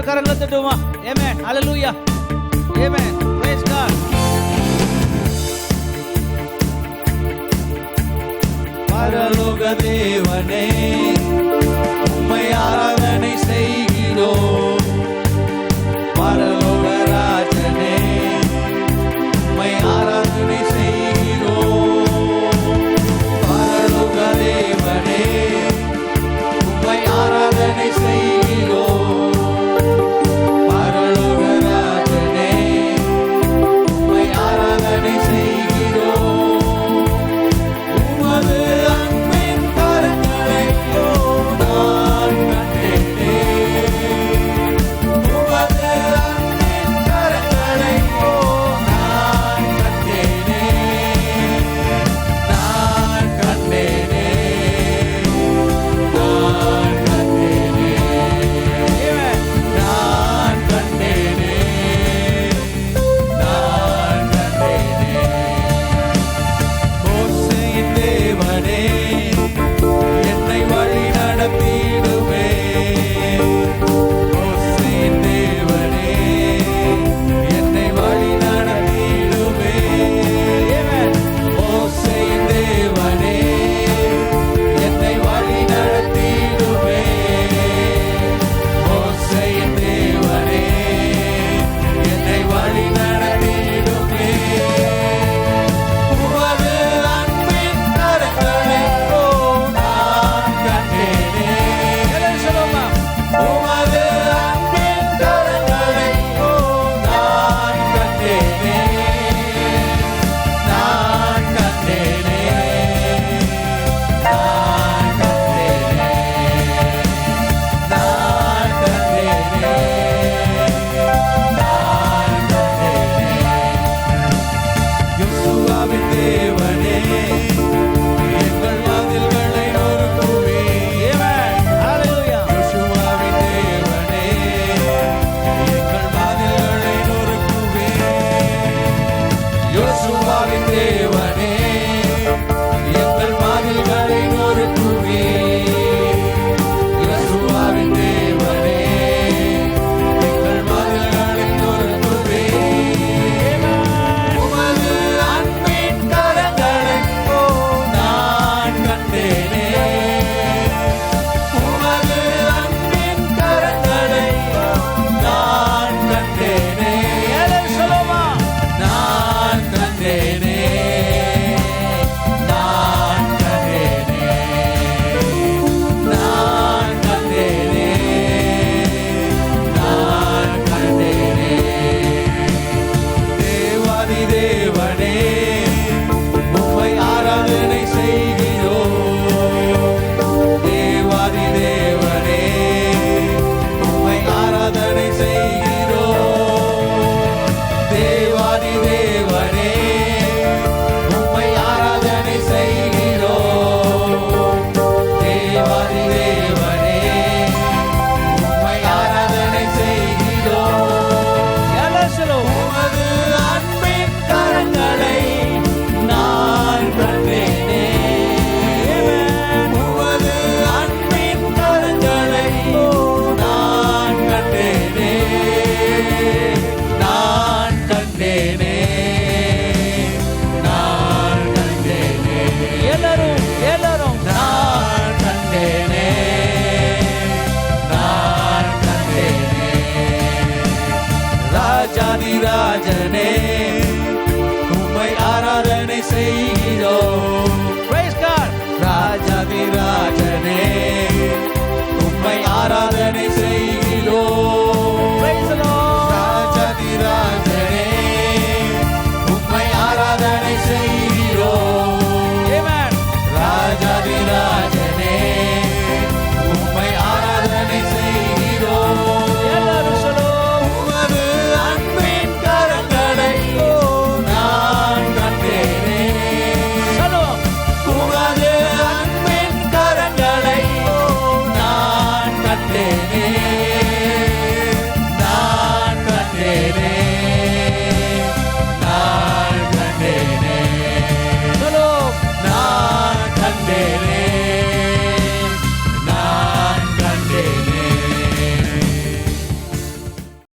கரங்களை தட்டுவோமா? ஆமென். ஹalleluya. ஆமென். praise God. பரலோக தேவனே உம்மை ஆராதனை செய்கிறோம். பரலோக ராஜனே உம்மை ஆராதனை செய்கிறோம். பரலோக தேவனே உம்மை ஆராதனை செய்கிறோம். பரலோக ராஜனே உம்மை ஆராதனை செய்கிறோம். உமது அன்பின் கரங்களை நான் கண்டேனே. உமது அன்பின் கரங்களை நான் கண்டேனே. நான் கண்டேனே. நான் கண்டேனே. நான் கண்டேனே. நான் கண்டேனே. மோசேயின் தேவனே என்னை வழி நடத்திடுமே. மோசேயின் தேவனே என்னை வழி நடத்திடுமே. மோசேயின் தேவனே என்னை வழி நடத்திடுமே. மோசேயின் தேவனே என்னை வழி நடத்திடுமே. உமது அன்பின் கரங்களை நான் கண்டேனே. எல்லாரும் சொல்லுவோமா? உமது அன்பின் கரங்களை நான் கண்டேனே. நான் கண்டேனே. நான் கண்டேனே. நான் கண்டேனே. நான் கண்டேனே. யோசுவாவின் தேவனே எங்கள் வாதில்களை நொறுக்குவீர். ஆமென். ஹalleluya. யோசுவாவின் தேவனே எங்கள் வாதில்களை நொறுக்குவீர். யோசுவாவின் தேவனே எங்கள் வாதில்களை நொறுக்குவீர். யோசுவாவின் தேவனே எங்கள் வாதில்களை நொறுக்குவீர். உமது அன்பின் கரங்களை நான் கண்டேனே. உமது அன்பின் கரங்களை நான் கண்டேனே. எல்லாரும் சொல்லுவோமா? நான் கண்டேனே. நான் கண்டேனே. நான் கண்டேனே. நான் கண்டேனே. தேவாதி தேவனே உம்மை ஆராதனை செய்கிறோம். தேவாதி தேவனே உம்மை ஆராதனை செய்கிறோம். தேவாதி தேவனே உம்மை ஆராதனை செய்கிறோம். தேவாதி தேவனே உம்மை ஆராதனை செய்கிறோம். எல்லாரும் சொல்லுவோம். உமது அன்பின் கரங்களை நான் கண்டேனே. உமது அன்பின் கரங்களை நான் கண்டேனே. நான் கண்டேனே. நான் கண்டேனே. எல்லாரும் நான் கண்டேனே. நான் கண்டேனே. ராஜாதி ராஜனே உம்மை ஆராதனை செய்கிறோம்.